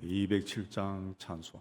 207장 찬송.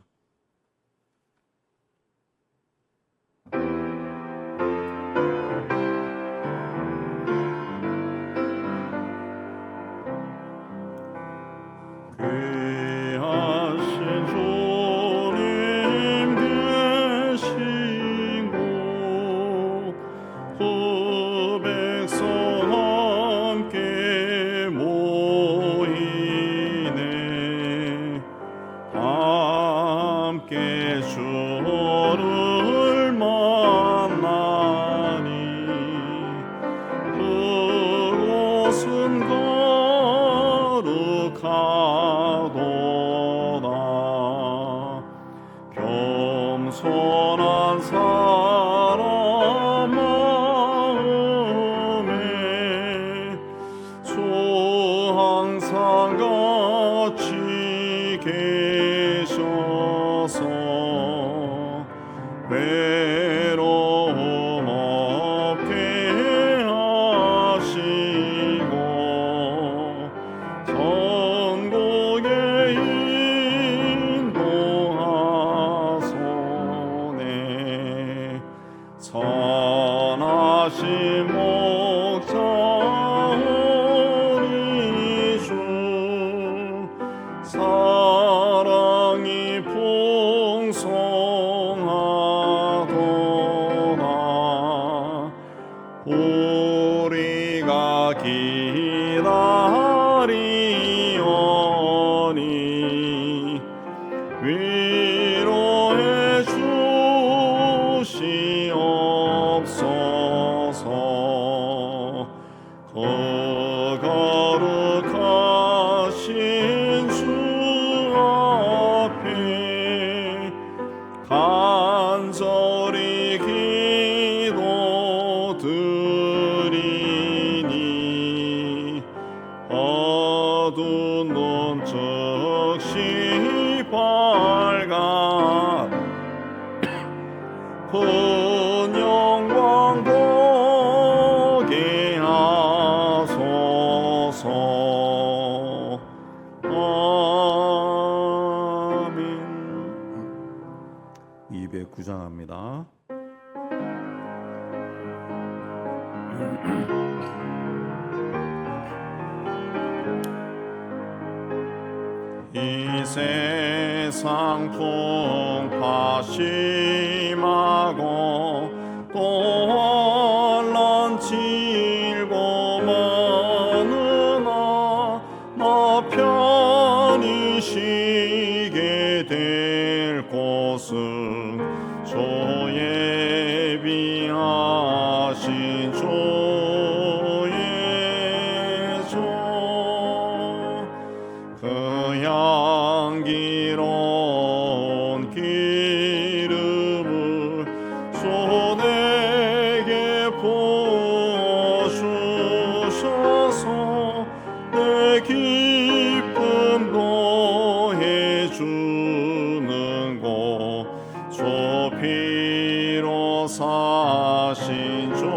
겸손한 사람 마음에 주 항상 같이 계셔서 외로움 없게 하시고 천국에 인도하소네. 선하신 목자 우리 주 사랑이 풍성하도다. 우리가 기다리오니 위로해 주시옵소서. 그 거룩하신 주 앞에 간절히 기도드리니 어두운 눈 즉시 밝아 본 영광 보게 하소서. 아멘. 209장입니다. 이 세상 풍파 심하고 또 혼란 질고 많으나 나 편히 쉬게 될 곳은 주 예비하신 주의 주. 그 향기로운 기름을 주 내게 부어주셔서 내 기쁨 더해주는 곳 주 피로 사신 주의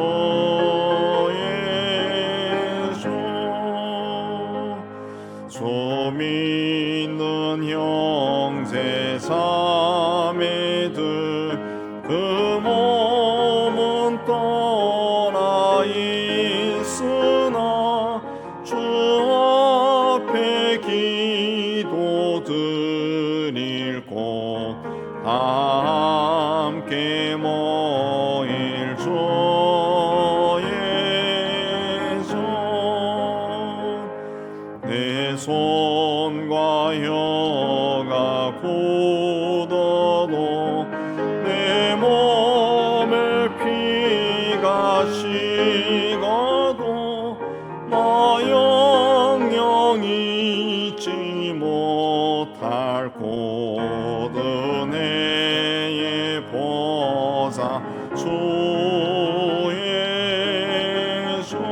주. 주 믿는 형제 자매들 그 몸은 떠나 있으나 주 앞에 기도드릴 곳 함께 모일 주의 전. 내 손과 혀가 굳어도 내 몸에 피가 식어도 나 영영이 잊지 못할 곳 은혜의 보좌 주의 손.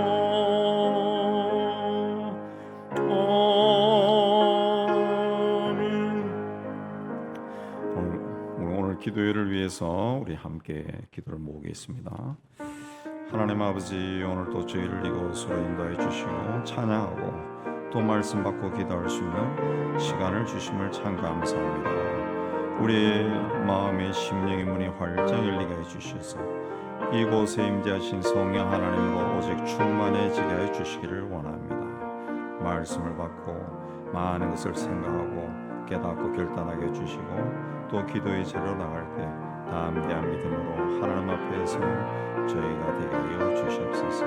오늘 기도회를 위해서 우리 함께 기도를 모으겠습니다. 하나님 아버지, 오늘도 저희를 이곳으로 인도해 주시고 찬양하고 또 말씀 받고 기도할 수 있는 시간을 주심을 참 감사합니다. 우리의 마음의 심령의 문이 활짝 열리게 해주셔서 이곳에 임재하신 성령 하나님으로 오직 충만해지게 해주시기를 원합니다. 말씀을 받고 많은 것을 생각하고 깨닫고 결단하게 해주시고 또 기도의 자리로 나갈 때 담대한 믿음으로 하나님 앞에서 저희가 되게 하여 주시옵소서.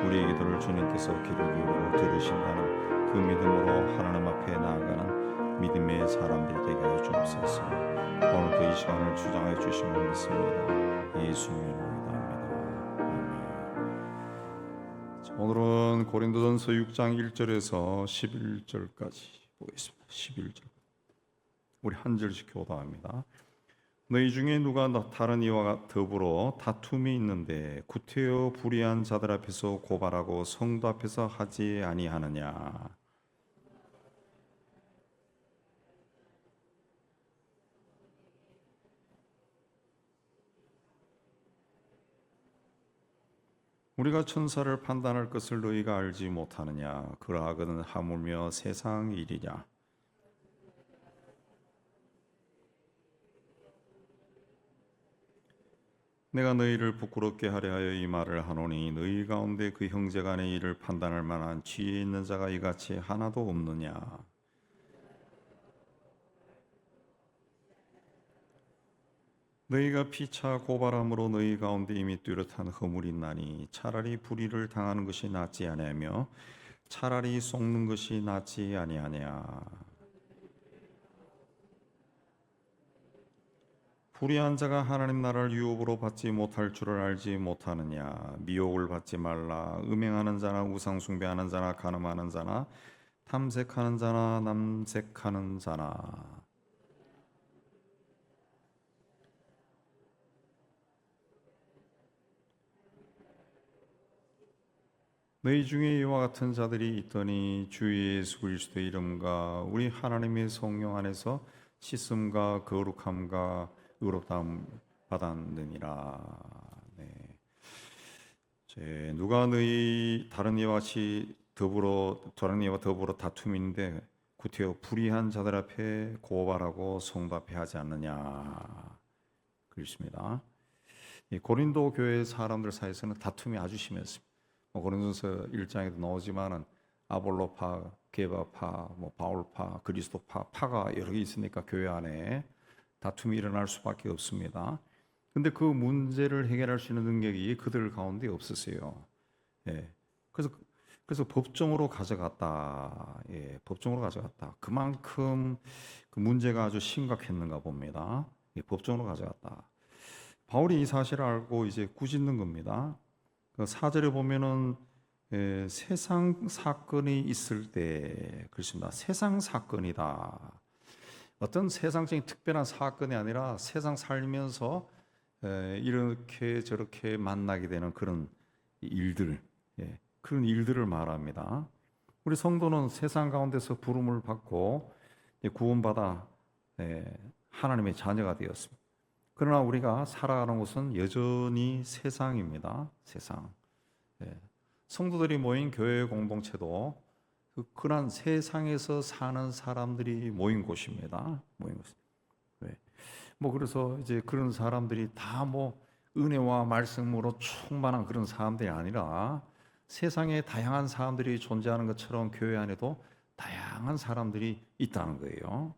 우리의 기도를 주님께서 귀를 기울여 들으신다는 그 믿음으로 하나님 앞에 나아가는 믿음의 사람들이 되게 하여 주옵소서. 오늘도 이 시간을 주장하여 주심을 믿습니다. 예수님의 이름으로 기도합니다. 아멘. 오늘은 고린도전서 6장 1절에서 11절까지 보겠습니다. 11절 우리 한 절씩 교도합니다. 너희 중에 누가 다른 이와 더불어 다툼이 있는데 구태여 불의한 자들 앞에서 고발하고 성도 앞에서 하지 아니하느냐. 우리가 천사를 판단할 것을 너희가 알지 못하느냐. 그러하거든 하물며 세상 일이냐. 내가 너희를 부끄럽게 하려 하여 이 말을 하노니 너희 가운데 그 형제간의 일을 판단할 만한 지혜 있는 자가 이같이 하나도 없느냐. 너희가 피차 고발함으로 너희 가운데 이미 뚜렷한 허물이 있나니 차라리 불의를 당하는 것이 낫지 아니하며 차라리 속는 것이 낫지 아니하냐. 불의한 자가 하나님 나라를 유업으로 받지 못할 줄을 알지 못하느냐. 미혹을 받지 말라. 음행하는 자나 우상 숭배하는 자나 간음하는 자나 탐색하는 자나 남색하는 자나 너희 중에 이와 같은 자들이 있더니 주 예수 그리스도의 이름과 우리 하나님의 성령 안에서 씻음과 거룩함과 의롭다함 받았느니라. 네. 누가 너희 다른 이와 같이 다른 이와 더불어 다툼인데 구태여 불의한 자들 앞에 고발하고 성도 앞에 하지 않느냐. 그렇습니다. 고린도 교회 사람들 사이에서는 다툼이 아주 심했습니다. 고린도서 1장에도 나오지만은 아볼로파, 게바파, 바울파, 그리스도파, 파가 여러 개 있으니까 교회 안에 다툼이 일어날 수밖에 없습니다. 근데 그 문제를 해결할 수 있는 능력이 그들 가운데 없었어요. 예. 그래서 법정으로 가져갔다. 예, 법정으로 가져갔다. 그만큼 그 문제가 아주 심각했는가 봅니다. 예, 법정으로 가져갔다. 바울이 이 사실을 알고 이제 꾸짖는 겁니다. 그 4절에 보면은 세상 사건이 있을 때 그렇습니다. 세상 사건이다. 어떤 세상적인 특별한 사건이 아니라 세상 살면서 이렇게 저렇게 만나게 되는 그런 일들, 그런 일들을 말합니다. 우리 성도는 세상 가운데서 부름을 받고 구원받아 하나님의 자녀가 되었습니다. 그러나 우리가 살아가는 곳은 여전히 세상입니다. 세상. 성도들이 모인 교회 공동체도 그런 세상에서 사는 사람들이 모인 곳입니다. 모인 곳. 그래서 이제 그런 사람들이 다 은혜와 말씀으로 충만한 그런 사람들이 아니라 세상에 다양한 사람들이 존재하는 것처럼 교회 안에도 다양한 사람들이 있다는 거예요.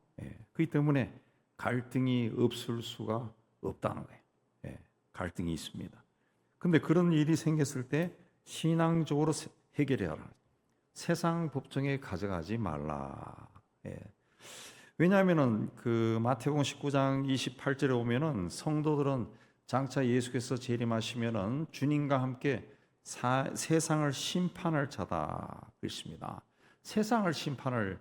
그렇기 때문에 갈등이 없을 수가 없다는 거예요. 갈등이 있습니다. 근데 그런 일이 생겼을 때 신앙적으로 해결해야 합니다. 세상 법정에 가져가지 말라. 왜냐하면은 그 마태복음 19장 28절에 보면은 성도들은 장차 예수께서 재림하시면은 주님과 함께 세상을 심판할 자다 그랬습니다. 세상을 심판할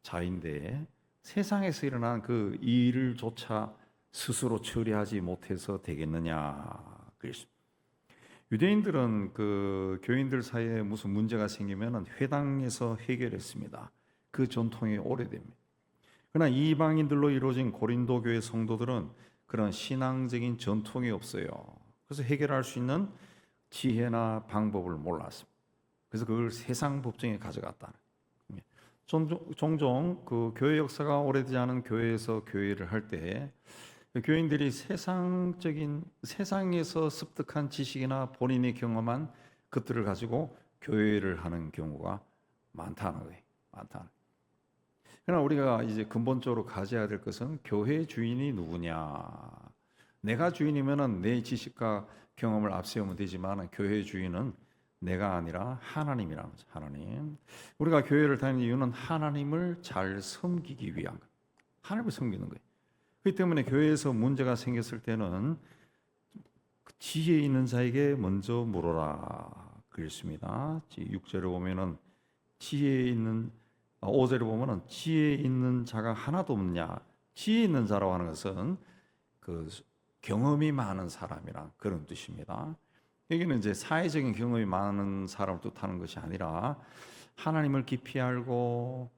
자인데 세상에서 일어난 그 일을조차 스스로 처리하지 못해서 되겠느냐 그랬습니다. 유대인들은 그 교인들 사이에 무슨 문제가 생기면 회당에서 해결했습니다. 그 전통이 오래됩니다. 그러나 이방인들로 이루어진 고린도 교회 성도들은 그런 신앙적인 전통이 없어요. 그래서 해결할 수 있는 지혜나 방법을 몰랐습니다. 그래서 그걸 세상 법정에 가져갔다. 종종 그 교회 역사가 오래되지 않은 교회에서 교회를 할 때 교인들이 세상에서 습득한 지식이나 본인이 경험한 것들을 가지고 교회를 하는 경우가 많다는 거예요. 많다. 그러나 우리가 이제 근본적으로 가져야 될 것은 교회 주인이 누구냐. 내가 주인이면은 내 지식과 경험을 앞세우면 되지만 교회 주인은 내가 아니라 하나님이라는 거죠. 하나님. 우리가 교회를 다니는 이유는 하나님을 잘 섬기기 위한 거예요. 하나님을 섬기는 거예요. 그렇기 때문에 교회에서 문제가 생겼을 때는 지혜 있는 자에게 먼저 물어라 그랬습니다. 6절에 보면은 5절에 보면은 지혜 있는 자가 하나도 없냐. 지혜 있는 자라고 하는 것은 그 경험이 많은 사람이란 그런 뜻입니다. 여기는 이제 사회적인 경험이 많은 사람을 뜻하는 것이 아니라 하나님을 깊이 알고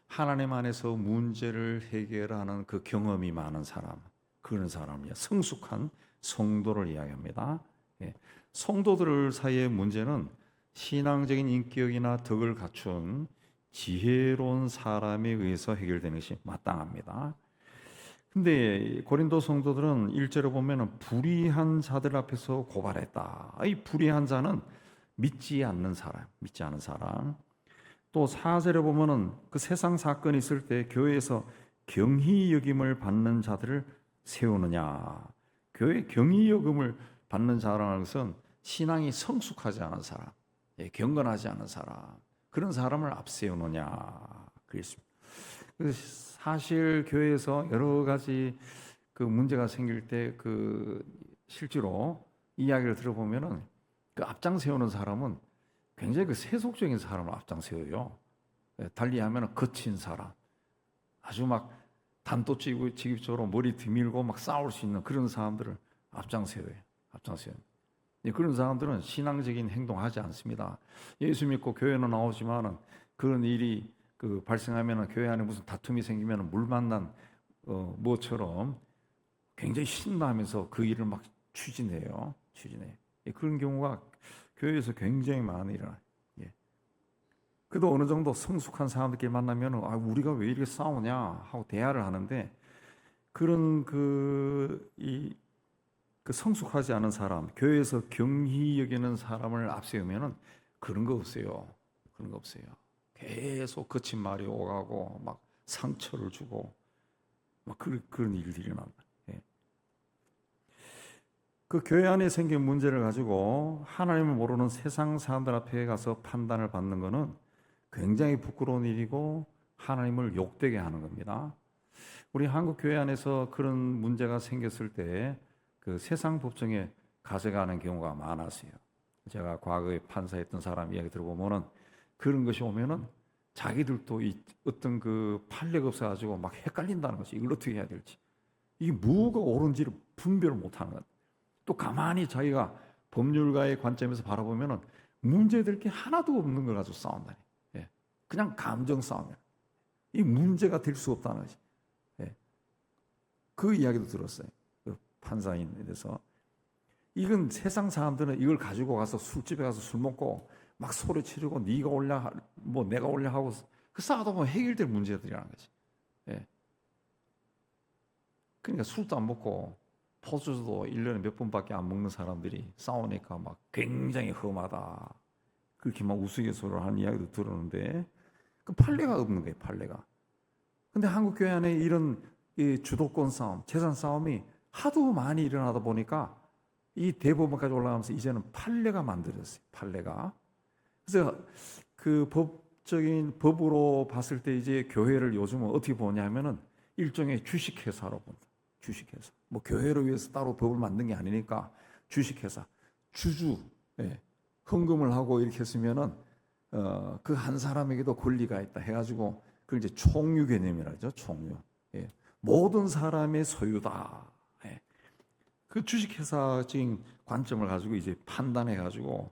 하나님 안에서 문제를 해결하는 그 경험이 많은 사람, 그런 사람이야. 성숙한 성도를 이야기합니다. 성도들 사이의 문제는 신앙적인 인격이나 덕을 갖춘 지혜로운 사람에 의해서 해결되는 것이 마땅합니다. 근데 고린도 성도들은 1절에 보면은 불의한 자들 앞에서 고발했다. 이 불의한 자는 믿지 않는 사람. 또 4절에 보면은 그 세상 사건이 있을 때 교회에서 경히 여김을 받는 자들을 세우느냐. 교회 경히 여김을 받는 자라는 것은 신앙이 성숙하지 않은 사람, 경건하지 않은 사람, 그런 사람을 앞세우느냐 그랬습니다. 그래서 사실 교회에서 여러 가지 그 문제가 생길 때 그 실제로 이야기를 들어보면은 그 앞장 세우는 사람은 굉장히 그 세속적인 사람을 앞장 세워요. 달리하면 거친 사람, 아주 막 단도직입적으로 머리 뒤밀고 막 싸울 수 있는 그런 사람들을 앞장 세워요. 그런 사람들은 신앙적인 행동하지 않습니다. 예수 믿고 교회는 나오지만은 그런 일이 그 발생하면은 교회 안에 무슨 다툼이 생기면은 물 만난 뭐처럼 굉장히 신나하면서 그 일을 막 추진해요. 그런 경우가 교회에서 굉장히 많이 일어나요. 그래도 어느 정도 성숙한 사람들끼리 만나면 우리가 왜 이렇게 싸우냐 하고 대화를 하는데 그런 그 성숙하지 않은 사람, 교회에서 경히 여기는 사람을 앞세우면은 그런 거 없어요. 계속 거친 말이 오가고 막 상처를 주고 막 그런 일들이 일어납니다. 그 교회 안에 생긴 문제를 가지고 하나님을 모르는 세상 사람들 앞에 가서 판단을 받는 것은 굉장히 부끄러운 일이고 하나님을 욕되게 하는 겁니다. 우리 한국 교회 안에서 그런 문제가 생겼을 때 그 세상 법정에 가져가는 경우가 많았어요. 제가 과거에 판사했던 사람 이야기 들어보면은 그런 것이 오면은 자기들도 어떤 그 판례가 없어가지고 막 헷갈린다는 것이 이걸 어떻게 해야 될지, 이게 뭐가 옳은지를 분별을 못하는 것. 또 가만히 자기가 법률가의 관점에서 바라보면은 문제될 게 하나도 없는 걸 가지고 싸운다니. 그냥 감정 싸움이야. 이 문제가 될 수 없다는 거지. 그 이야기도 들었어요. 그 판사인에 대해서. 이건 세상 사람들은 이걸 가지고 가서 술집에 가서 술 먹고 막 소리 치르고 네가 올려 뭐 내가 올려 하고 그 싸우다 보면 해결될 문제들이라는 거지. 그러니까 술도 안 먹고 포주도 1년에 몇 번밖에 안 먹는 사람들이 싸우니까 막 굉장히 험하다. 그렇게 막 우스갯소리를 하는 이야기도 들었는데 그 판례가 없는 거예요, 판례가. 근데 한국 교회 안에 이런 이 주도권 싸움, 재산 싸움이 하도 많이 일어나다 보니까 이 대법원까지 올라가면서 이제는 판례가 만들어졌어요. 판례가. 그래서 그 법으로 봤을 때 이제 교회를 요즘은 어떻게 보냐면은 일종의 주식회사로 본다. 주식회사. 뭐 교회를 위해서 따로 법을 만든 게 아니니까 주식회사. 주주. 헌금을 하고 이렇게 했으면은 그 한 사람에게도 권리가 있다 해가지고 그걸 이제 총유 개념이라 하죠. 총유. 모든 사람의 소유다. 그 주식회사적인 관점을 가지고 이제 판단해가지고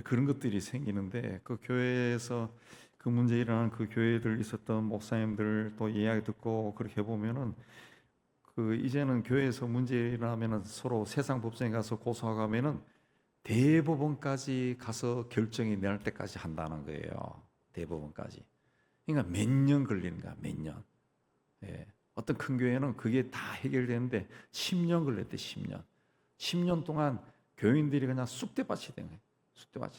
그런 것들이 생기는데 그 교회에서 그 문제 일어나는 그 교회들 있었던 목사님들 또 이야기 듣고 그렇게 보면은 그 이제는 교회에서 문제 일어나면은 서로 세상 법정에 가서 고소하고 하면은 대법원까지 가서 결정이 날 때까지 한다는 거예요. 대법원까지. 그러니까 몇 년 걸리는 거야, 몇 년. 예. 어떤 큰 교회는 그게 다 해결되는데 10년 걸렸대, 10년. 10년 동안 교인들이 그냥 쑥대밭이 된 거예요. 쑥대밭이.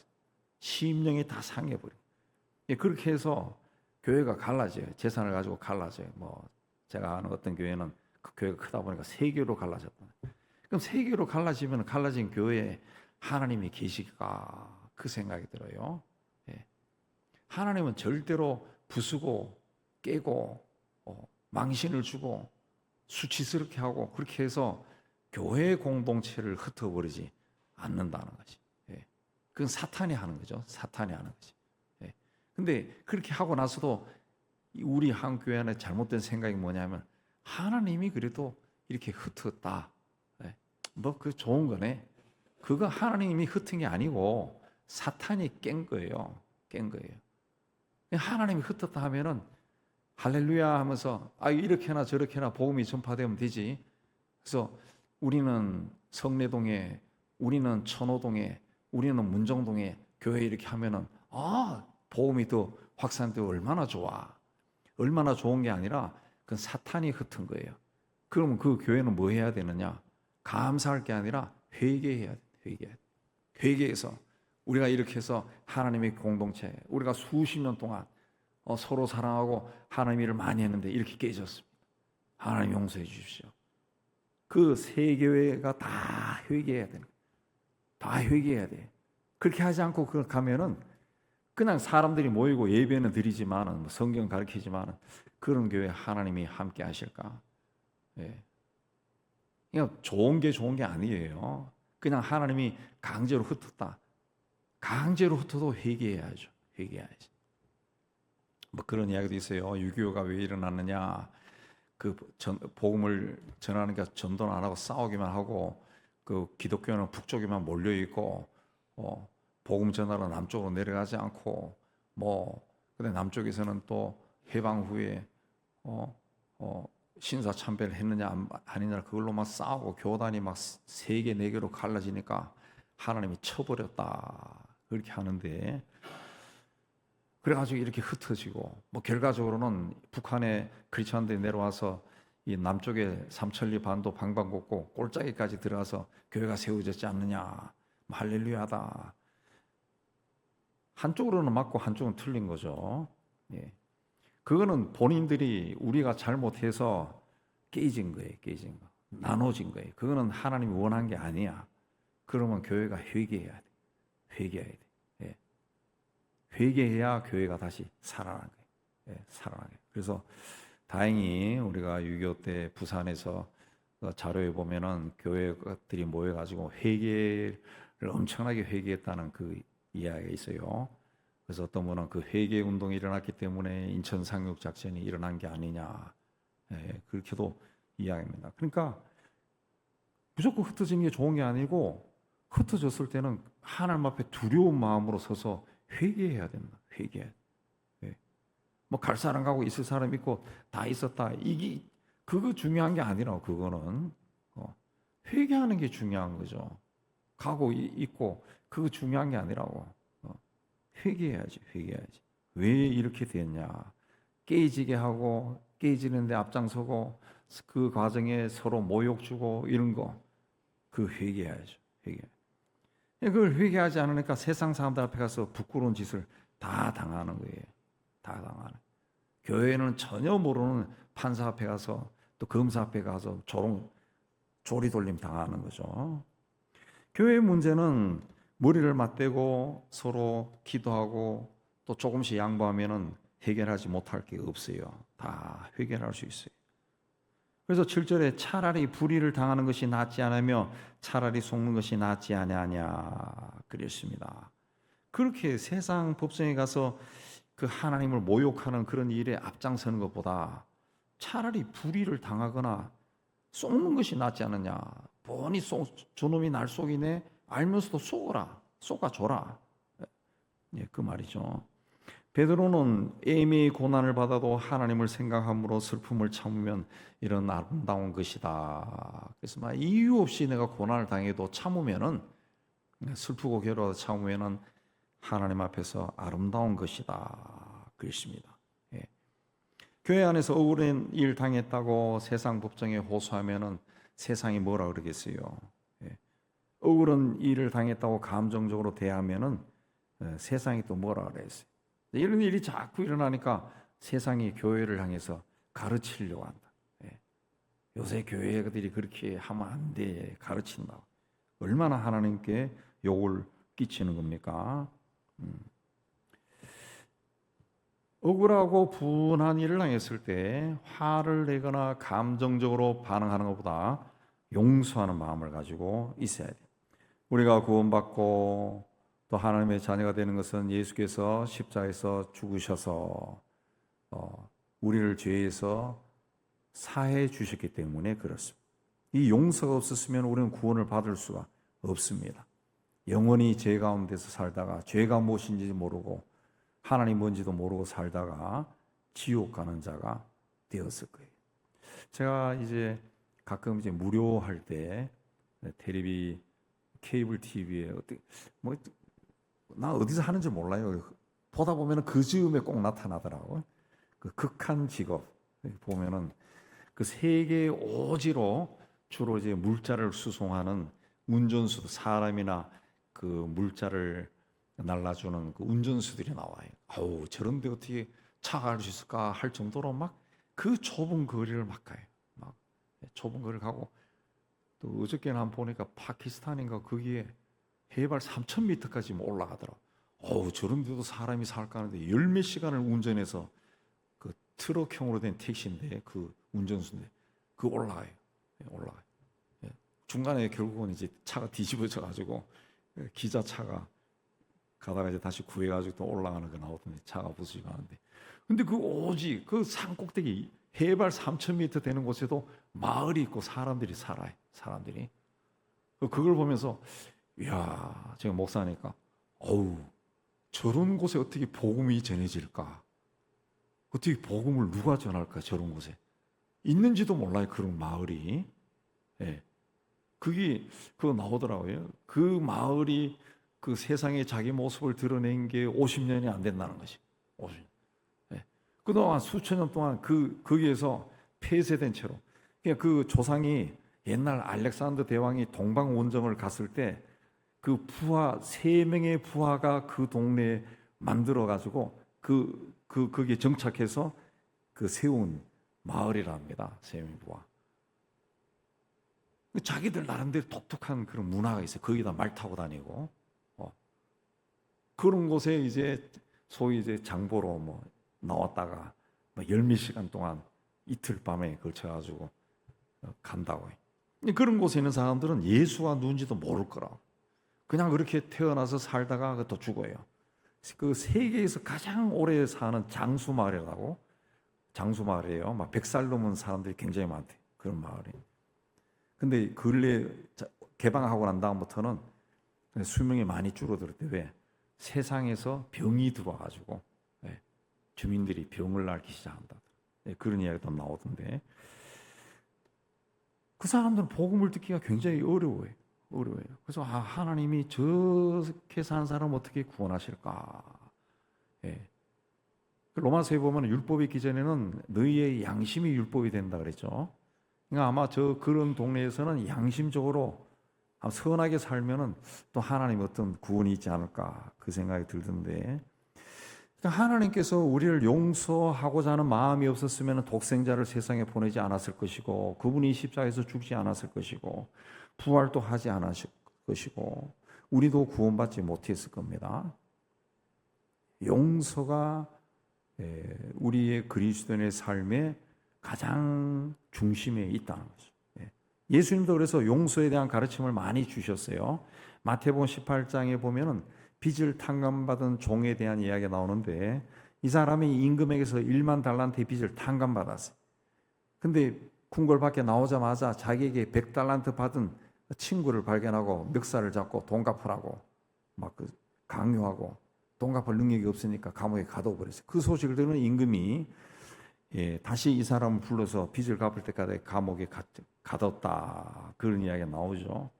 심령이 다 상해버려요. 예, 그렇게 해서 교회가 갈라져요. 재산을 가지고 갈라져요. 뭐 제가 아는 어떤 교회는 그 교회가 크다 보니까 세 개로 갈라졌다. 그럼 세 개로 갈라지면 갈라진 교회에 하나님이 계실까? 그 생각이 들어요. 예. 하나님은 절대로 부수고 깨고 망신을 주고 수치스럽게 하고 그렇게 해서 교회 공동체를 흩어버리지 않는다는 것이. 예. 그건 사탄이 하는 거죠. 사탄이 하는 거지. 예. 근데 그렇게 하고 나서도 우리 한국 교회 안에 잘못된 생각이 뭐냐면 하나님이 그래도 이렇게 흩었다. 예. 뭐 그 좋은 거네. 그거 하나님이 흩은 게 아니고 사탄이 깬 거예요. 깬 거예요. 하나님이 흩었다 하면은 할렐루야 하면서 이렇게나 저렇게나 복음이 전파되면 되지. 그래서 우리는 성내동에, 우리는 천호동에, 우리는 문정동에 교회 이렇게 하면은 복음이 더 확산되고 얼마나 좋아. 얼마나 좋은 게 아니라 그건 사탄이 흩은 거예요. 그러면 그 교회는 뭐 해야 되느냐? 감사할 게 아니라 회개해야 돼. 회개해서 우리가 이렇게 해서 하나님의 공동체, 우리가 수십 년 동안 서로 사랑하고 하나님 일을 많이 했는데 이렇게 깨졌습니다. 하나님 용서해 주십시오. 그 세 교회가 다 회개해야 되는 거예요. 다 회개해야 돼. 그렇게 하지 않고 그렇게 하면은 그냥 사람들이 모이고 예배는 드리지만은 성경 가르치지만은 그런 교회 하나님이 함께 하실까? 예. 그냥 좋은 게 아니에요. 그냥 하나님이 강제로 흩었다. 강제로 흩어도 회개해야죠. 회개해야지. 뭐 그런 이야기도 있어요. 유교가 왜 일어났느냐? 그 복음을 전하니까 전도는 안 하고 싸우기만 하고 그 기독교는 북쪽에만 몰려 있고 복음 전하러 남쪽으로 내려가지 않고 근데 남쪽에서는 또 해방 후에 신사참배를 했느냐 아니냐 그걸로 막 싸우고 교단이 막 3개 4개로 갈라지니까 하나님이 쳐버렸다 그렇게 하는데 그래가지고 이렇게 흩어지고 결과적으로는 북한에 크리스천들이 내려와서 이 남쪽에 삼천리 반도 방방곡곡 꼴짜기까지 들어가서 교회가 세워졌지 않느냐 할렐루야다. 한쪽으로는 맞고 한쪽은 틀린 거죠. 예. 그거는 본인들이 우리가 잘못해서 깨진 거예요. 깨진 거. 나눠진 거예요. 그거는 하나님이 원한 게 아니야. 그러면 교회가 회개해야 돼. 회개해야 돼. 예. 회개해야 교회가 다시 살아나는 거예요. 예, 살아나게. 그래서 다행히 우리가 6.25 때 부산에서 자료에 보면은 교회들이 모여가지고 회개를 엄청나게 회개했다는 그 이야기가 있어요. 그래서 어떤 분은 그 회개 운동이 일어났기 때문에 인천 상륙 작전이 일어난 게 아니냐, 예, 그렇게도 이야기합니다. 그러니까 무조건 흩어지는 게 좋은 게 아니고 흩어졌을 때는 하나님 앞에 두려운 마음으로 서서 회개해야 된다. 회개. 예. 갈 사람 가고 있을 사람 있고 다 있었다. 이게 그거 중요한 게 아니라 그거는 회개하는 게 중요한 거죠. 가고 있고 그거 중요한 게 아니라고. 회개해야지. 회개해야지. 왜 이렇게 됐냐? 깨지게 하고 깨지는데 앞장서고 그 과정에 서로 모욕 주고 이런 거 그 회개해야죠. 회개. 그걸 회개하지 않으니까 세상 사람들 앞에 가서 부끄러운 짓을 다 당하는 거예요. 다 당하는. 교회는 전혀 모르는 판사 앞에 가서 또 검사 앞에 가서 조리돌림 당하는 거죠. 교회의 문제는 머리를 맞대고 서로 기도하고 또 조금씩 양보하면은 해결하지 못할 게 없어요. 다 해결할 수 있어요. 그래서 7절에 차라리 불의를 당하는 것이 낫지 않으며 차라리 속는 것이 낫지 아니하냐 그랬습니다. 그렇게 세상 법정에 가서 그 하나님을 모욕하는 그런 일에 앞장서는 것보다 차라리 불의를 당하거나 속는 것이 낫지 않느냐. 뻔히 저놈이 날 속이네 알면서도 속아줘라. 예, 그 말이죠. 베드로는 애매히 고난을 받아도 하나님을 생각함으로 슬픔을 참으면 이런 아름다운 것이다. 그래서 이유 없이 내가 고난을 당해도 참으면은 슬프고 괴로워 참으면은 하나님 앞에서 아름다운 것이다 그랬습니다. 예. 교회 안에서 억울한 일 당했다고 세상 법정에 호소하면은 세상이 뭐라 그러겠어요? 예. 억울한 일을 당했다고 감정적으로 대하면은 세상이 또 뭐라 그랬어요? 이런 일이 자꾸 일어나니까 세상이 교회를 향해서 가르치려고 한다. 예. 요새 교회들이 그렇게 하면 안 돼. 가르친다. 얼마나 하나님께 욕을 끼치는 겁니까? 억울하고 분한 일을 당했을 때 화를 내거나 감정적으로 반응하는 것보다 용서하는 마음을 가지고 있어야 돼요. 우리가 구원받고 또 하나님의 자녀가 되는 것은 예수께서 십자가에서 죽으셔서 우리를 죄에서 사해 주셨기 때문에 그렇습니다. 이 용서가 없었으면 우리는 구원을 받을 수가 없습니다. 영원히 죄 가운데서 살다가 죄가 무엇인지 모르고 하나님 뭔지도 모르고 살다가 지옥 가는 자가 되었을 거예요. 제가 이제 가끔 이제 무료할 때 텔레비 케이블 TV에 나 어디서 하는지 몰라요. 보다 보면은 그 즈음에 꼭 나타나더라고. 그 극한 직업 보면은 그 세계 오지로 주로 이제 물자를 수송하는 운전수, 사람이나 그 물자를 날라주는 그 운전수들이 나와요. 아우 저런데 어떻게 차가 갈 수 있을까 할 정도로 막 그 좁은 거리를 막 가요. 막 좁은 거리를 가고 또 어저께는 한번 보니까 파키스탄인가 거기에 해발 3,000m까지 올라가더라고. 어우 저런 데도 사람이 살까 하는데 열 몇 시간을 운전해서 그 트럭형으로 된 택시인데 그 운전수인데 그 올라가요. 올라가요. 중간에 결국은 이제 차가 뒤집어져 가지고 기자차가 가다가 이제 다시 구해가지고 또 올라가는 거 나오던데 차가 부수지고 하는데 근데 그 오직 그 산 꼭대기 해발 3,000m 되는 곳에도 마을이 있고 사람들이 살아요. 사람들이 그걸 보면서 이야 제가 목사니까 어우 저런 곳에 어떻게 복음이 전해질까? 어떻게 복음을 누가 전할까? 저런 곳에 있는지도 몰라요. 그런 마을이. 예. 그게 그거 나오더라고요. 그 마을이 그 세상에 자기 모습을 드러낸 게 50년이 안 된다는 것이. 50년. 예. 그동안 수천 년 동안 거기에서 폐쇄된 채로. 그러니까 그 조상이 옛날 알렉산더 대왕이 동방 원정을 갔을 때 그 부하 3명의 부하가 그 동네에 만들어 가지고 거기에 정착해서 그 세운 마을이랍니다. 3명의 부하. 자기들 나름대로 독특한 그런 문화가 있어요. 거기다 말 타고 다니고 그런 곳에 이제 소위 이제 장보러 뭐 나왔다가 열 몇 시간 동안 이틀 밤에 걸쳐가지고 간다고 해요. 그런 곳에 있는 사람들은 예수가 누군지도 모를 거라고. 그냥 그렇게 태어나서 살다가 또 죽어요. 그 세계에서 가장 오래 사는 장수마을이라고 장수마을이에요. 막 100살 넘은 사람들이 굉장히 많대. 그런 마을이. 근데 근래 개방하고 난 다음부터는 수명이 많이 줄어들었대. 왜? 세상에서 병이 들어와가지고 주민들이 병을 앓기 시작한다. 그런 이야기도 나오던데 그 사람들은 복음을 듣기가 굉장히 어려워요. 그래서 하나님이 저렇게 사는 사람 어떻게 구원하실까? 로마서에 보면 율법이 있기 전에는 너희의 양심이 율법이 된다 그랬죠. 그러니까 아마 그런 동네에서는 양심적으로 선하게 살면은 또 하나님 어떤 구원이 있지 않을까 그 생각이 들던데 그러니까 하나님께서 우리를 용서하고자 하는 마음이 없었으면 독생자를 세상에 보내지 않았을 것이고 그분이 십자가에서 죽지 않았을 것이고 부활도 하지 않았을 것이고 우리도 구원받지 못했을 겁니다. 용서가 우리의 그리스도인의 삶의 가장 중심에 있다는 거죠. 예수님도 그래서 용서에 대한 가르침을 많이 주셨어요. 마태복음 18장에 보면은 빚을 탕감받은 종에 대한 이야기가 나오는데 이 사람이 임금에게서 1만 달란트의 빚을 탕감받았어요. 근데 궁궐 밖에 나오자마자 자기에게 100달란트 받은 친구를 발견하고 멱살을 잡고 돈 갚으라고 막 강요하고 돈 갚을 능력이 없으니까 감옥에 가둬버렸어요. 그 소식을 들은 임금이 다시 이 사람을 불러서 빚을 갚을 때까지 감옥에 가뒀다. 그런 이야기가 나오죠.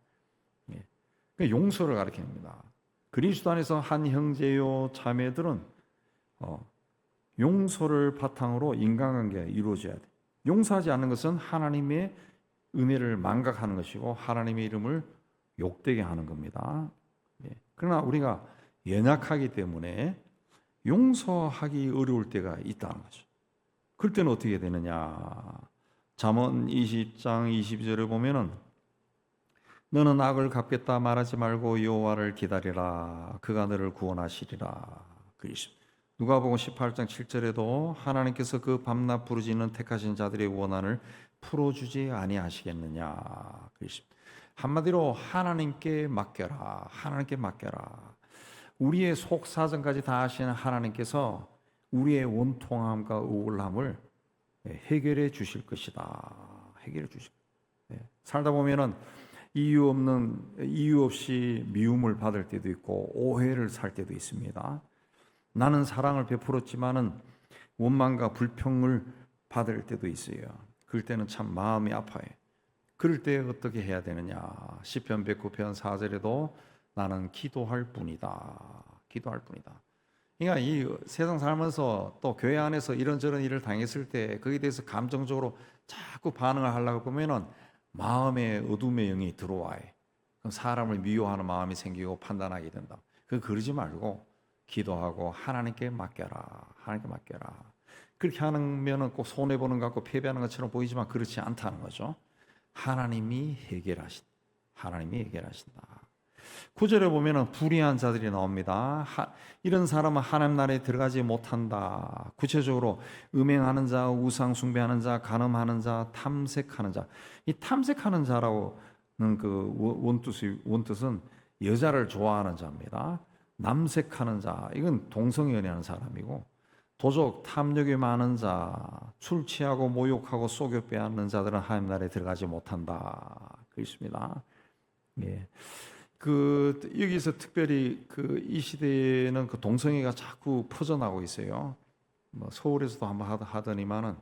용서를 가리킵니다. 그리스도 안에서 한 형제요 자매들은 용서를 바탕으로 인간관계가 이루어져야 돼. 용서하지 않는 것은 하나님의 은혜를 망각하는 것이고 하나님의 이름을 욕되게 하는 겁니다. 그러나 우리가 연약하기 때문에 용서하기 어려울 때가 있다는 거죠. 그럴 때는 어떻게 되느냐? 잠언 20장 22절에 보면은 너는 악을 갚겠다 말하지 말고 여호와를 기다리라. 그가 너를 구원하시리라. 누가복음 18장 7절에도 하나님께서 그 밤낮 부르짖는 택하신 자들의 원한을 풀어주지 아니하시겠느냐. 한마디로 하나님께 맡겨라. 하나님께 맡겨라. 우리의 속 사정까지 다 아시는 하나님께서 우리의 원통함과 우울함을 해결해 주실 것이다. 해결해 주실. 살다 보면은 이유 없이 미움을 받을 때도 있고 오해를 살 때도 있습니다. 나는 사랑을 베풀었지만은 원망과 불평을 받을 때도 있어요. 그럴 때는 참 마음이 아파요. 그럴 때 어떻게 해야 되느냐? 시편 109편 4절에도 나는 기도할 뿐이다. 기도할 뿐이다. 그러니까 이 세상 살면서 또 교회 안에서 이런저런 일을 당했을 때 거기에 대해서 감정적으로 자꾸 반응을 하려고 보면은 마음에 어둠의 영이 들어와요. 그럼 사람을 미워하는 마음이 생기고 판단하게 된다. 그러지 말고 기도하고 하나님께 맡겨라. 하나님께 맡겨라. 그렇게 하면은 꼭 손해 보는 것 같고 패배하는 것처럼 보이지만 그렇지 않다는 거죠. 하나님이 해결하신다. 하나님이 해결하신다. 9절에 보면은 불의한 자들이 나옵니다. 이런 사람은 하나님 나라에 들어가지 못한다. 구체적으로 음행하는 자, 우상 숭배하는 자, 간음하는 자, 탐색하는 자. 이 탐색하는 자라고는 그 원뜻은 여자를 좋아하는 자입니다. 남색하는 자, 이건 동성연애하는 사람이고, 도적, 탐욕이 많은 자, 술 취하고 모욕하고 속여 빼앗는 자들은 하나님 나라에 들어가지 못한다. 그렇습니다. 예. 여기서 특별히 이 시대에는 그 동성애가 자꾸 퍼져나고 있어요. 뭐 서울에서도 한번 하더니만은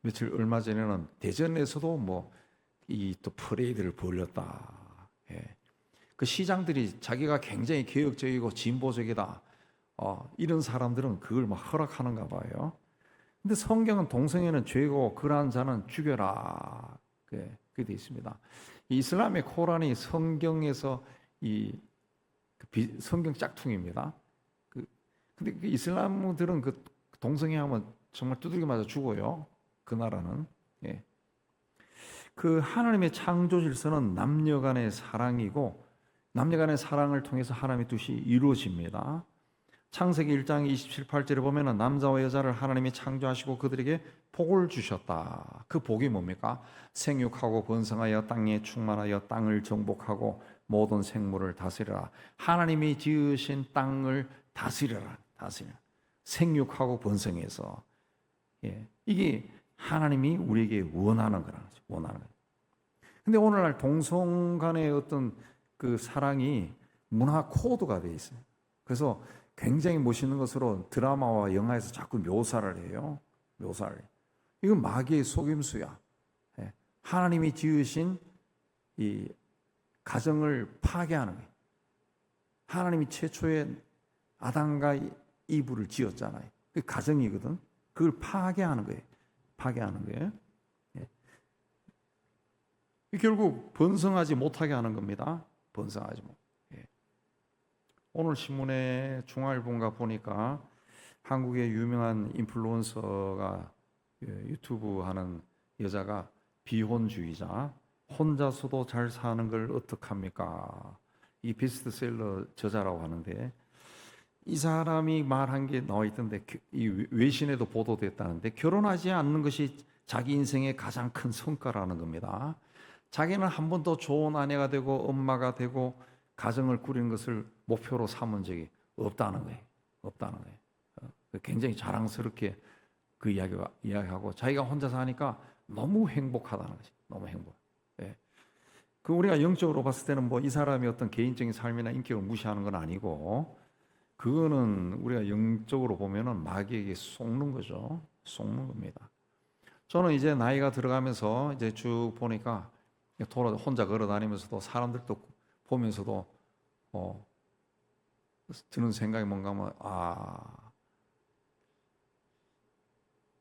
며칠 얼마 전에는 대전에서도 또 퍼레이드를 벌였다. 예. 그 시장들이 자기가 굉장히 개혁적이고 진보적이다. 이런 사람들은 그걸 막 허락하는가 봐요. 근데 성경은 동성애는 죄고 그러한 자는 죽여라. 그게 돼 있습니다. 이슬람의 코란이 성경에서 성경 짝퉁입니다. 근데 이슬람들은 그 동성애하면 정말 두들겨 맞아 죽어요. 그 나라는. 예. 그 하나님의 창조 질서는 남녀간의 사랑이고 남녀간의 사랑을 통해서 하나님의 뜻이 이루어집니다. 창세기 1장 27, 8절에 보면은 남자와 여자를 하나님이 창조하시고 그들에게 복을 주셨다. 그 복이 뭡니까? 생육하고 번성하여 땅에 충만하여 땅을 정복하고 모든 생물을 다스리라. 하나님이 지으신 땅을 다스리라. 생육하고 번성해서. 예. 이게 하나님이 우리에게 원하는 거라는 거죠. 원하는 거예요. 근데 오늘날 동성 간의 어떤 그 사랑이 문화 코드가 돼 있어요. 그래서 굉장히 멋있는 것으로 드라마와 영화에서 자꾸 묘사를 해요. 이건 마귀의 속임수야. 하나님이 지으신 이 가정을 파괴하는 거예요. 하나님이 최초에 아담과 이브를 지었잖아요. 그 가정이거든. 그걸 파괴하는 거예요. 결국 번성하지 못하게 하는 겁니다. 번성하지 못. 오늘 신문에 중앙일보인가 보니까 한국의 유명한 인플루언서가 유튜브 하는 여자가 비혼주의자, 혼자서도 잘 사는 걸 어떡합니까? 이 베스트셀러 저자라고 하는데 이 사람이 말한 게 나와 있던데 이 외신에도 보도됐다는데 결혼하지 않는 것이 자기 인생의 가장 큰 성과라는 겁니다. 자기는 한 번도 좋은 아내가 되고 엄마가 되고 가정을 꾸리는 것을 목표로 삼은 적이 없다는 거예요. 굉장히 자랑스럽게 그 이야기하고 자기가 혼자 사니까 너무 행복하다는 거지. 너무 행복. 그 우리가 영적으로 봤을 때는 이 사람이 어떤 개인적인 삶이나 인격을 무시하는 건 아니고 그거는 우리가 영적으로 보면은 마귀에게 속는 거죠. 속는 겁니다. 저는 이제 나이가 들어가면서 이제 쭉 보니까 혼자 걸어 다니면서도 사람들도 보면서도 드는 생각이 뭔가 하면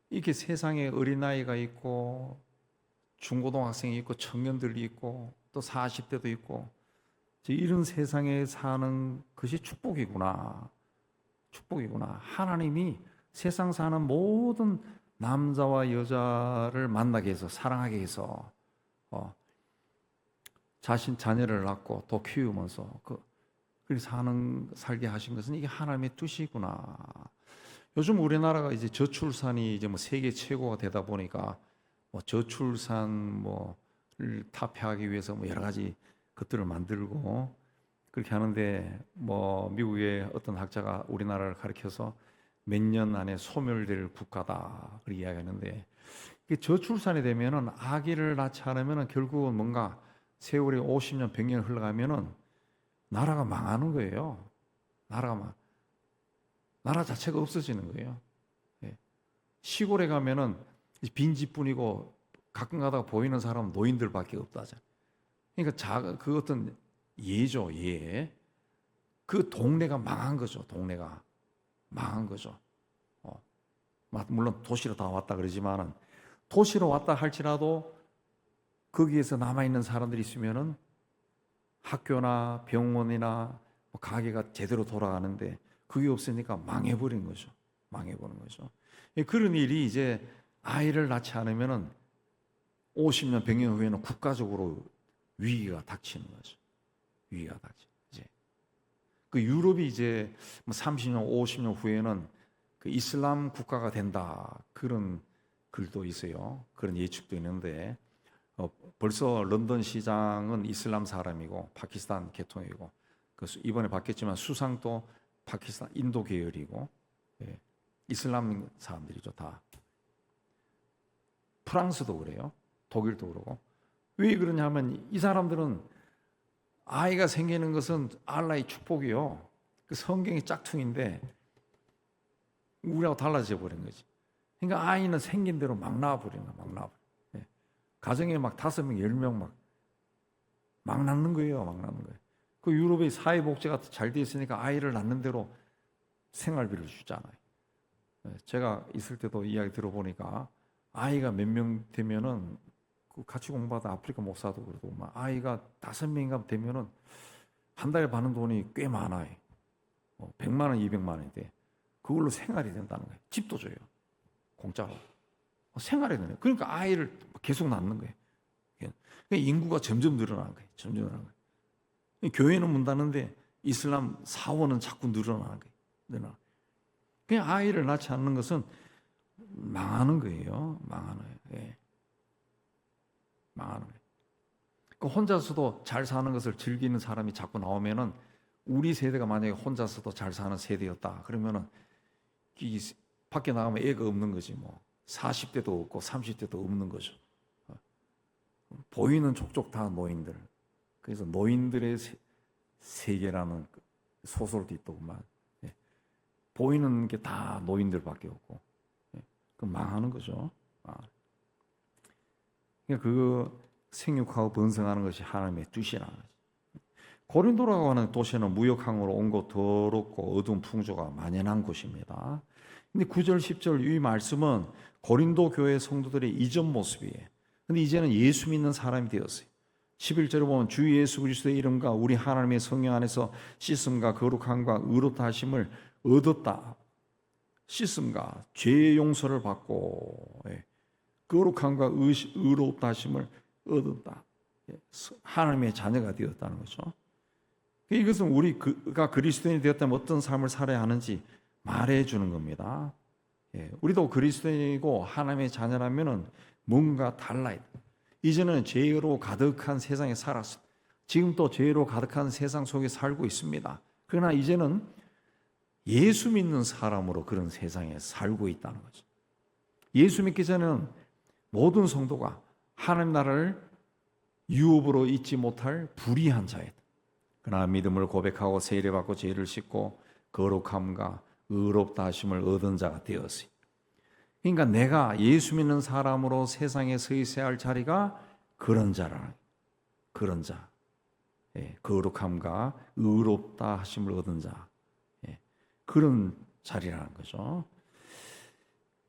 이렇게 세상에 어린아이가 있고 중고등학생이 있고 청년들이 있고 또 40대도 있고 이런 세상에 사는 것이 축복이구나. 하나님이 세상 사는 모든 남자와 여자를 만나게 해서 사랑하게 해서 자신 자녀를 낳고 또 키우면서 그렇게 살게 하신 것은 이게 하나님의 뜻이구나. 요즘 우리나라가 이제 저출산이 이제 세계 최고가 되다 보니까 저출산 를 타파하기 위해서 여러 가지 것들을 만들고 그렇게 하는데 미국의 어떤 학자가 우리나라를 가리켜서 몇 년 안에 소멸될 국가다 그렇게 이야기하는데 저출산이 되면은 아기를 낳지 않으면은 결국은 뭔가 세월이 50년, 100년 흘러가면은 나라가 망하는 거예요. 나라 자체가 없어지는 거예요. 시골에 가면은 빈집뿐이고 가끔 가다가 보이는 사람은 노인들밖에 없다잖아요. 그러니까 그 어떤 예죠, 예. 그 동네가 망한 거죠. 물론 도시로 다 왔다 그러지만은 도시로 왔다 할지라도 거기에서 남아 있는 사람들이 있으면은 학교나 병원이나 가게가 제대로 돌아가는데 그게 없으니까 망해버린 거죠. 그런 일이 이제 아이를 낳지 않으면은 50년, 100년 후에는 국가적으로 위기가 닥치는 거죠. 이제 그 유럽이 이제 30년, 50년 후에는 그 이슬람 국가가 된다 그런 글도 있어요. 그런 예측도 있는데 벌써 런던 시장은 이슬람 사람이고 파키스탄 계통이고 이번에 바뀌었지만 수상도 파키스탄 인도 계열이고 이슬람 사람들이죠 다. 프랑스도 그래요. 독일도 그러고. 왜 그러냐면 이 사람들은 아이가 생기는 것은 알라의 축복이요. 그 성경이 짝퉁인데 우리하고 달라져 버린 거지. 그러니까 아이는 생긴 대로 막 나와버리는 거야. 가정에 막 5명, 10명 막 낳는 거예요. 그 유럽의 사회복지가 잘 돼 있으니까 아이를 낳는 대로 생활비를 주잖아요. 제가 있을 때도 이야기 들어보니까 아이가 몇 명 되면은 같이 공부하다 아프리카 목사도 그러고 아이가 5명인가 되면은 한 달에 받는 돈이 꽤 많아요. 100만 원, 200만 원인데 그걸로 생활이 된다는 거예요. 집도 줘요. 공짜로. 생활이 되는 거예요. 그러니까 아이를 계속 낳는 거예요. 그러니까 인구가 점점 늘어나는 거예요. 교회는 문 닫는데 이슬람 사원은 자꾸 늘어나는 거예요. 그냥 아이를 낳지 않는 것은 망하는 거예요. 망하는 거예요. 혼자서도 잘 사는 것을 즐기는 사람이 자꾸 나오면은 우리 세대가 만약에 혼자서도 잘 사는 세대였다 그러면은 밖에 나가면 애가 없는 거지 40대도 없고 30대도 없는 거죠. 보이는 족족 다 노인들. 그래서 노인들의 세계라는 소설도 있더구만. 보이는 게 다 노인들밖에 없고 그 망하는 거죠. 그러니까 그 생육하고 번성하는 것이 하나님의 뜻이라는 거죠. 고린도라고 하는 도시는 무역항으로 온 곳 더럽고 어두운 풍조가 만연한 곳입니다. 근데 9절, 10절 이 말씀은 고린도 교회 성도들의 이전 모습이에요. 근데 이제는 예수 믿는 사람이 되었어요. 11절에 보면 주 예수 그리스도의 이름과 우리 하나님의 성령 안에서 씻음과 거룩함과 의롭다 하심을 얻었다. 씻음과 죄의 용서를 받고 거룩함과 의롭다 하심을 얻었다. 하나님의 자녀가 되었다는 거죠. 이것은 우리가 그리스도인이 되었다면 어떤 삶을 살아야 하는지 말해주는 겁니다. 우리도 그리스도인이고 하나님의 자녀라면 뭔가 달라야 돼. 이제는 죄로 가득한 세상에 살았어. 지금 또 죄로 가득한 세상 속에 살고 있습니다. 그러나 이제는 예수 믿는 사람으로 그런 세상에 살고 있다는 거죠. 예수 믿기 전에는 모든 성도가 하나님 나라를 유업으로 잊지 못할 불의한 자였다. 그러나 믿음을 고백하고 세례받고 죄를 씻고 거룩함과 의롭다 하심을 얻은 자가 되었어요. 그러니까 내가 예수 믿는 사람으로 세상에 서 있어야 할 자리가 그런 자라. 그런 자. 거룩함과 의롭다 하심을 얻은 자, 그런 자리라는 거죠.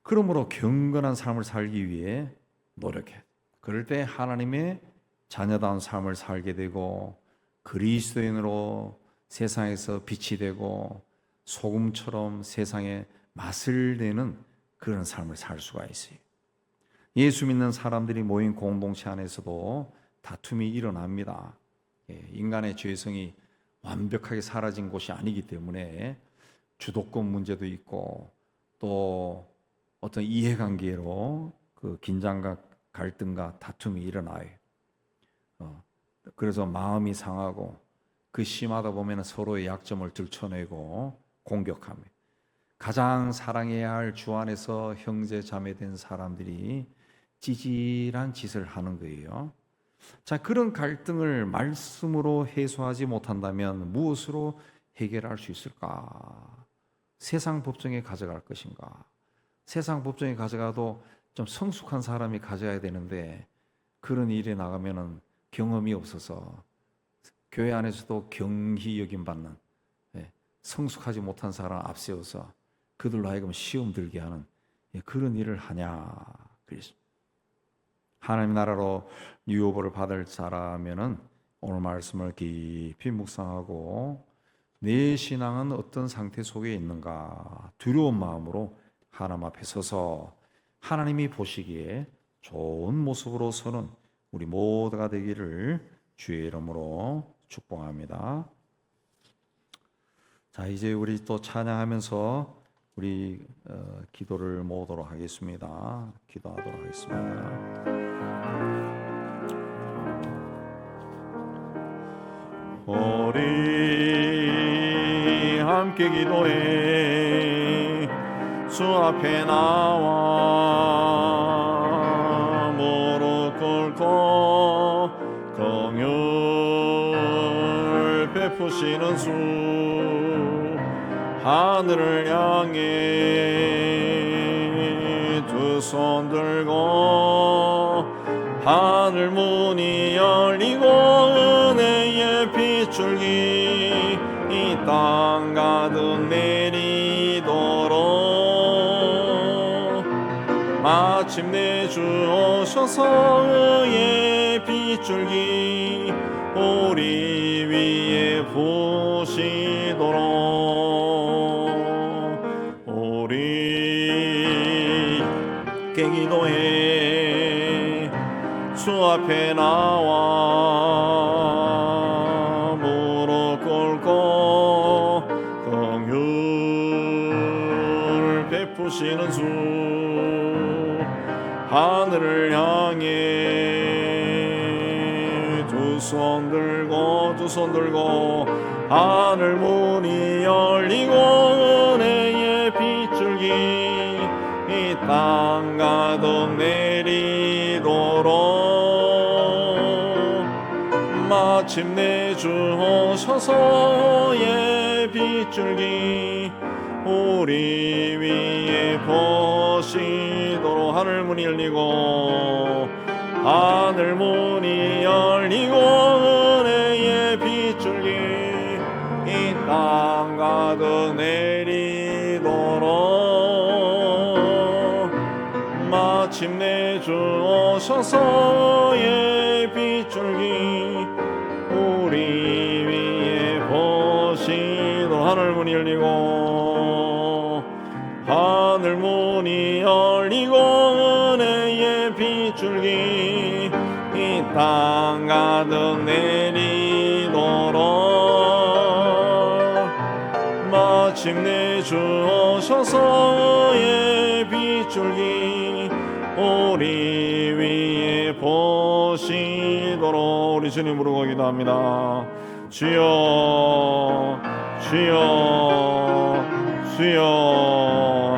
그러므로 경건한 삶을 살기 위해 노력해. 그럴 때 하나님의 자녀다운 삶을 살게 되고 그리스도인으로 세상에서 빛이 되고 소금처럼 세상에 맛을 내는 그런 삶을 살 수가 있어요. 예수 믿는 사람들이 모인 공동체 안에서도 다툼이 일어납니다. 인간의 죄성이 완벽하게 사라진 곳이 아니기 때문에 주도권 문제도 있고 또 어떤 이해관계로 그 긴장과 갈등과 다툼이 일어나요. 그래서 마음이 상하고 그 심하다 보면 서로의 약점을 들춰내고 공격하며 가장 사랑해야 할 주 안에서 형제 자매된 사람들이 찌질한 짓을 하는 거예요. 자, 그런 갈등을 말씀으로 해소하지 못한다면 무엇으로 해결할 수 있을까? 세상 법정에 가져갈 것인가? 세상 법정에 가져가도 좀 성숙한 사람이 가져야 되는데 그런 일에 나가면은 경험이 없어서 교회 안에서도 경히 여김받는 성숙하지 못한 사람 앞세워서 그들로 하여금 시험 들게 하는 그런 일을 하냐? 그래서 하나님 나라로 유업을 받을 자라면은 오늘 말씀을 깊이 묵상하고 내 신앙은 어떤 상태 속에 있는가 두려운 마음으로 하나님 앞에 서서 하나님이 보시기에 좋은 모습으로 서는 우리 모두가 되기를 주의 이름으로 축복합니다. 자, 이제 우리 또 찬양하면서 우리 기도를 모으도록 하겠습니다. 기도하도록 하겠습니다. 우리 함께 기도해 주 앞에 나와 무릎 꿇고 긍휼 베푸시는 주 하늘을 향해 두 손 들고 하늘 문이 열리고 은혜의 빗줄기 이 땅 가득 내리도록 마침내 주 오셔서 의의 빗줄기 우리 위에 부시도록 우리 기도해 주 앞에 나와 무릎 꿇고 긍휼 베푸시는 주 하늘을 향해 두 손 들고 하늘 문이 열리고 은혜의 빗줄기 이 땅 가득 내리도록 마침내 주 오셔서의 빗줄기 우리 위에 보시도록 하늘 문이 열리고 은혜의 빗줄기 이 땅 가득 내리도록 마침내 주 오셔서의 빗줄기 우리 위에 보시도록 하늘 문이 열리고 은혜의 빗줄기 이 땅 가득 내리도록 마침내 주 오셔서의 빗줄기 우리 위에 보시도록 우리 주님 부르고 기도합니다. 주여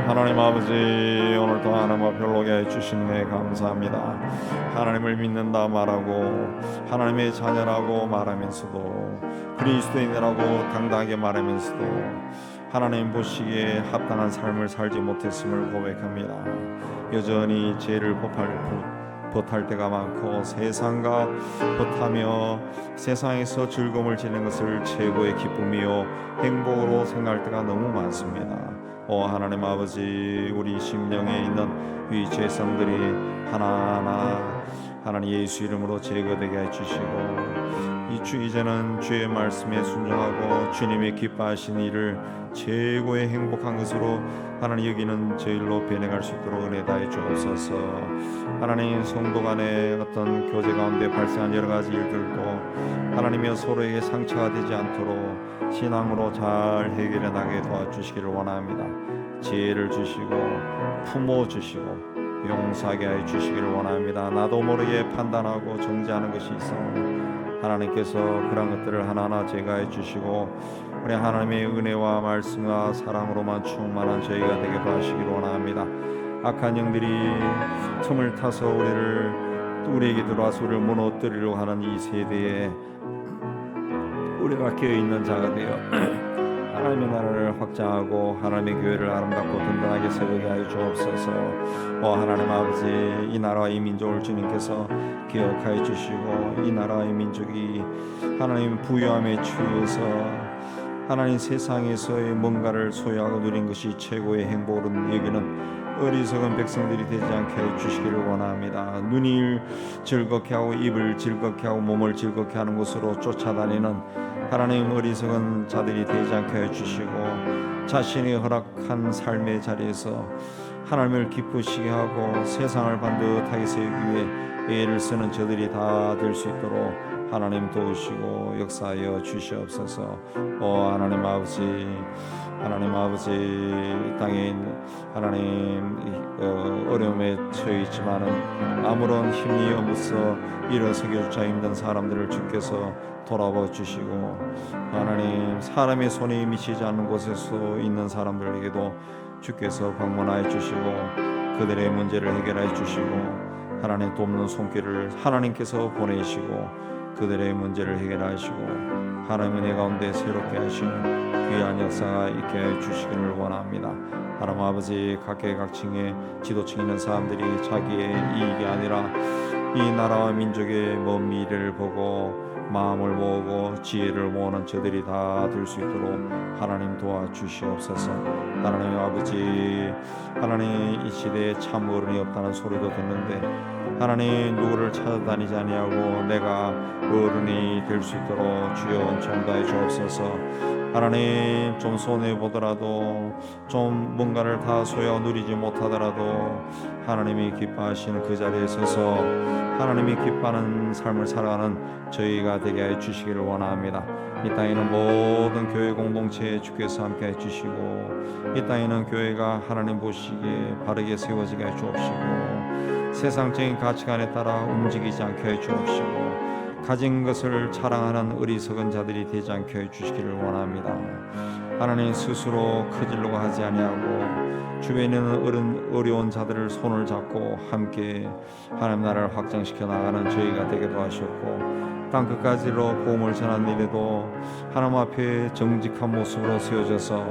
하나님 아버지 오늘도 하나님 앞에 올게 해주신 네 감사합니다. 하나님을 믿는다 말하고 하나님의 자녀라고 말하면서도 그리스도인이라고 당당하게 말하면서도 하나님 보시기에 합당한 삶을 살지 못했음을 고백합니다. 여전히 죄를 벗할 때가 많고 세상과 벗하며 세상에서 즐거움을 지는 것을 최고의 기쁨이요 행복으로 생각할 때가 너무 많습니다. 하나님 아버지, 우리 심령에 있는 이 죄성들이 하나하나 하나님 예수 이름으로 제거되게 해주시고, 이제는 주의 말씀에 순종하고 주님의 기뻐하신 일을 최고의 행복한 것으로 하나님 여기는 저희로 변해갈 수 있도록 은혜 다해 주옵소서. 하나님, 성도 간의 어떤 교제 가운데 발생한 여러 가지 일들도 하나님의 서로에게 상처가 되지 않도록 신앙으로 잘 해결해 나가게 도와주시기를 원합니다. 지혜를 주시고 품어주시고 용서하게 해 주시기를 원합니다. 나도 모르게 판단하고 정죄하는 것이 있사오니 하나님께서 그런 것들을 하나하나 제거해 주시고 우리 하나님의 은혜와 말씀과 사랑으로만 충만한 저희가 되게 도와주시기를 원합니다. 악한 영들이 틈을 타서 우리에게 들어와서 우리를 무너뜨리려고 하는 이 세대에 우리가 깨어있는 자가 되어 하나님의 나라를 확장하고 하나님의 교회를 아름답고 든든하게 세우게 하여 주옵소서. 하나님 아버지, 이 나라와 이 민족을 주님께서 기억하여 주시고 이 나라와 이 민족이 하나님 부유함에 취해서 하나님 세상에서의 뭔가를 소유하고 누린 것이 최고의 행복으로 여기는 어리석은 백성들이 되지 않게 해주시기를 원합니다. 눈이 즐겁게 하고 입을 즐겁게 하고 몸을 즐겁게 하는 곳으로 쫓아다니는 하나님 어리석은 자들이 되지 않게 해주시고 자신이 허락한 삶의 자리에서 하나님을 기쁘시게 하고 세상을 반듯하게 세우기 위해 애를 쓰는 저들이 다 될 수 있도록 하나님 도우시고 역사하여 주시옵소서. 하나님 아버지, 하나님 아버지, 땅에 하나님 어려움에 처해 있지만은 아무런 힘이 없어 일어서기 자 힘든 사람들을 주께서 돌아봐 주시고 하나님 사람의 손이 미치지 않는 곳에서 있는 사람들에게도 주께서 방문하여 주시고 그들의 문제를 해결하여 주시고 하나님 돕는 손길을 하나님께서 보내시고 그들의 문제를 해결하시고 하나님의 은혜 가운데 새롭게 하시는 귀한 역사가 있게 해 주시기를 원합니다. 하나님 아버지, 각계각층의 지도층에 있는 사람들이 자기의 이익이 아니라 이 나라와 민족의 먼 미래를 보고 마음을 모으고 지혜를 모으는 저들이 다 될 수 있도록 하나님 도와주시옵소서. 하나님 아버지, 하나님 이 시대에 참 어른이 없다는 소리도 듣는데 하나님 누구를 찾아다니지 아니하고 내가 어른이 될 수 있도록 주여 은총 다해 주옵소서. 하나님 좀 손해보더라도 좀 뭔가를 다 소유하고 누리지 못하더라도 하나님이 기뻐하시는 그 자리에 서서 하나님이 기뻐하는 삶을 살아가는 저희가 되게 해 주시기를 원합니다. 이 땅에는 모든 교회 공동체에 주께서 함께 해 주시고 이 땅에는 교회가 하나님 보시기에 바르게 세워지게 해 주옵시고 세상적인 가치관에 따라 움직이지 않게 해 주옵시고 가진 것을 자랑하는 어리석은 자들이 되지 않게 해주시기를 원합니다. 하나님 스스로 크지려고 하지 아니하고 주변에 있는 어려운 자들을 손을 잡고 함께 하나님 나라를 확장시켜 나가는 저희가 되게 도와주셨고 땅 끝까지로 복음을 전하는 일에도 하나님 앞에 정직한 모습으로 세워져서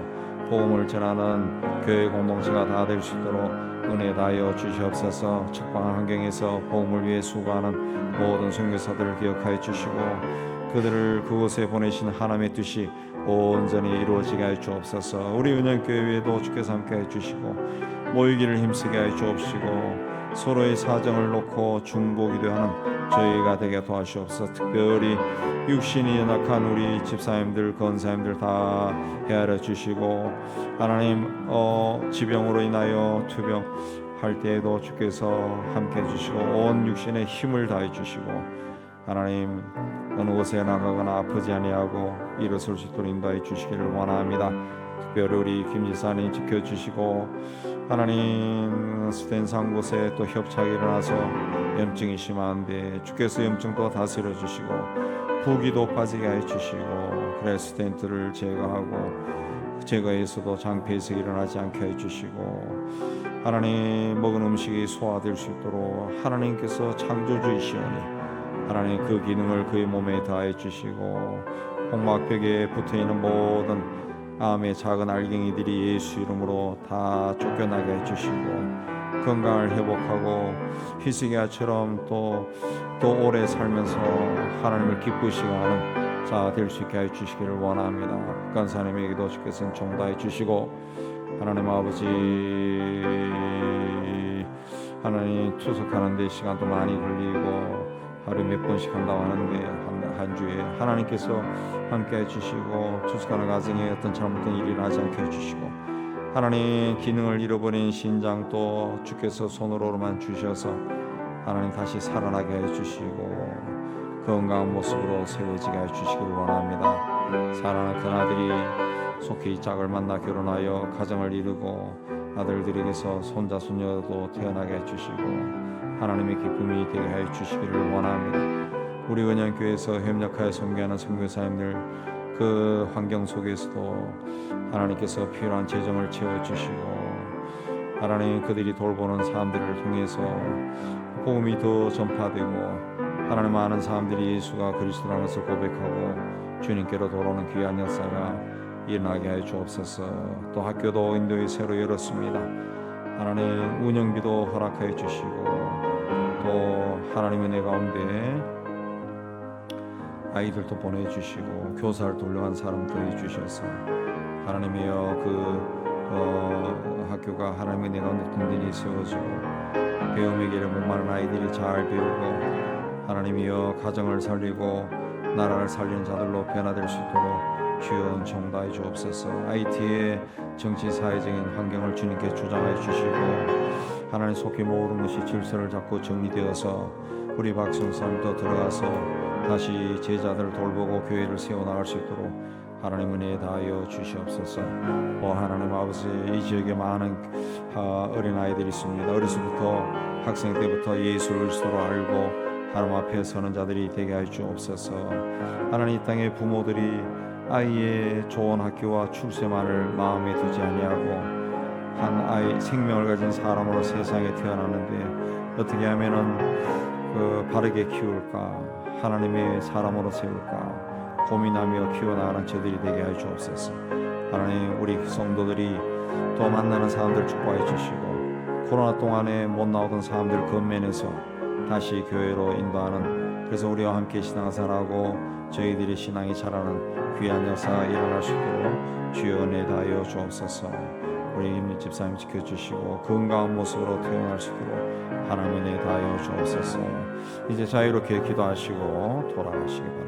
복음을 전하는 교회 공동체가 다 될 수 있도록 은혜 다하여 주시옵소서. 척박한 환경에서 복음을 위해 수고하는 모든 선교사들을 기억하여 주시고 그들을 그곳에 보내신 하나님의 뜻이 온전히 이루어지게 하여 주옵소서. 우리 은영교회에도 주께서 함께 해 주시고 모이기를 힘쓰게 하여 주옵시고 서로의 사정을 놓고 중보기도하는 저희가 되게 도와주옵소서. 특별히 육신이 연약한 우리 집사님들 권사님들 다 헤아려 주시고 하나님 지병으로 인하여 투병할 때에도 주께서 함께 해주시고 온 육신에 힘을 다해 주시고 하나님 어느 곳에 나가거나 아프지 아니하고 일어설 수 있도록 인도해 주시기를 원합니다. 특별히 우리 김지사님 지켜주시고 하나님 스탠상 곳에 또 협착이 일어나서 염증이 심한데 주께서 염증도 다스려 주시고 부기도 빠지게 해 주시고 그래 스탠트를 제거해서도 장폐색이 일어나지 않게 해주시고 하나님 먹은 음식이 소화될 수 있도록 하나님께서 창조주이시오니 하나님 그 기능을 그의 몸에 다해 주시고 홍막벽에 붙어있는 모든 암의 작은 알갱이들이 예수 이름으로 다 쫓겨나게 해주시고 건강을 회복하고 히스기야처럼 또 오래 살면서 하나님을 기쁘시게 하는 자 될 수 있게 해 주시기를 원합니다. 북한 하나님에게도 주께서는 종다해 주시고 하나님 아버지 하나님 투석하는 데 시간도 많이 걸리고 하루에 몇 번씩 한다고 하는데 한 주에 하나님께서 함께 해주시고 투숙하는 가정에 어떤 잘못된 일이 나지 않게 해주시고 하나님 기능을 잃어버린 신장 또 주께서 손으로만 주셔서 하나님 다시 살아나게 해주시고 건강한 모습으로 세워지게 해주시길 원합니다. 사랑하는 큰아들이 속히 이 짝을 만나 결혼하여 가정을 이루고 아들들에게서 손자 손녀도 태어나게 해주시고 하나님의 기쁨이 되게 해주시기를 원합니다. 우리 은영교회에서 협력하여 섬기하는 선교사님들 그 환경 속에서도 하나님께서 필요한 재정을 채워주시고 하나님 그들이 돌보는 사람들을 통해서 복음이 더 전파되고 하나님 많은 사람들이 예수가 그리스도라는 것을 고백하고 주님께로 돌아오는 귀한 역사가 일어나게 해 주옵소서. 또 학교도 인도에 새로 열었습니다. 하나님 운영비도 허락하여 주시고 또 하나님의 내 가운데 아이들도 보내주시고 교사를 돌려간 사람도 해주셔서 하나님이여 학교가 하나님의 내 가운데 든든히 세워지고 배움의 길에 목마른 아이들이 잘 배우고 하나님이여 가정을 살리고 나라를 살리는 자들로 변화될 수 있도록 주여 정다해 주옵소서. IT의 정치 사회적인 환경을 주님께 주장해 주시고 하나님 속히 모든 것이 질서를 잡고 정리되어서 우리 박성사님도 들어가서 다시 제자들을 돌보고 교회를 세워나갈 수 있도록 하나님 은혜 다하여 주시옵소서. 하나님 아버지 이 지역에 많은 어린아이들이 있습니다. 어려서부터 학생 때부터 예수 그리스도를 알고 하나님 앞에 서는 자들이 되게 하여 주옵소서. 하나님 이 땅의 부모들이 아이의 좋은 학교와 출세만을 마음에 두지 아니하고 한 아이 생명을 가진 사람으로 세상에 태어났는데 어떻게 하면은 바르게 키울까 하나님의 사람으로 세울까 고민하며 키워나가는 저들이 되게 하여 주옵소서. 하나님 우리 성도들이 또 만나는 사람들 축복해 주시고 코로나 동안에 못 나오던 사람들 건면해서 다시 교회로 인도하는 그래서 우리와 함께 신앙생활하고 저희들의 신앙이 자라는 귀한 역사가 일어날 수 있도록 주여 은혜 다하여 주옵소서. 우리 임미 집사님 지켜주시고 건강한 모습으로 태어날 수 있도록 하나님 은혜 다하여 주옵소서. 이제 자유롭게 기도하시고 돌아가시기 바랍니다.